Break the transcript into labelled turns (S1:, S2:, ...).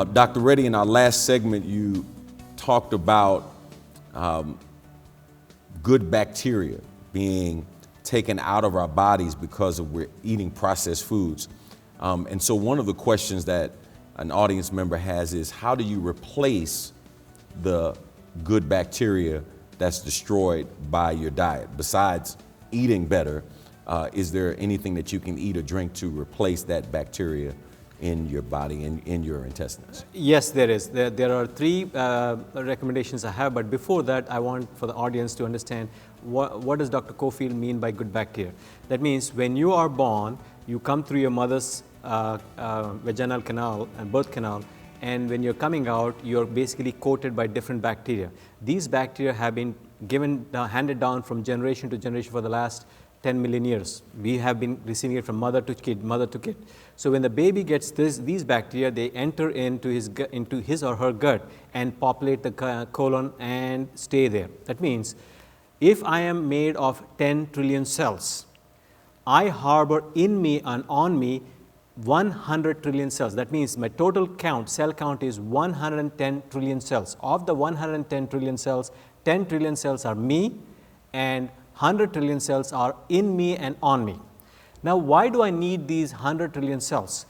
S1: Dr. Reddy, in our last segment, you talked about good bacteria being taken out of our bodies because of we're eating processed foods. And so one of the questions that an audience member has is, how do you replace the good bacteria that's destroyed by your diet? Besides eating better, is there anything that you can eat or drink to replace that bacteria in your body, in your intestines?
S2: Yes, there is. There are three recommendations I have, but before that, I want for the audience to understand what does Dr. Cofield mean by good bacteria. That means when you are born, you come through your mother's vaginal canal and birth canal, and when you're coming out, you're basically coated by different bacteria. These bacteria have been handed down from generation to generation for the last 10 million years. We have been receiving it from mother to kid, mother to kid. So when the baby gets these bacteria, they enter into his or her gut and populate the colon and stay there. That means if I am made of 10 trillion cells, I harbor in me and on me 100 trillion cells. That means my total count, cell count, is 110 trillion cells. Of the 110 trillion cells, 10 trillion cells are me, and 100 trillion cells are in me and on me. Now, why do I need these 100 trillion cells?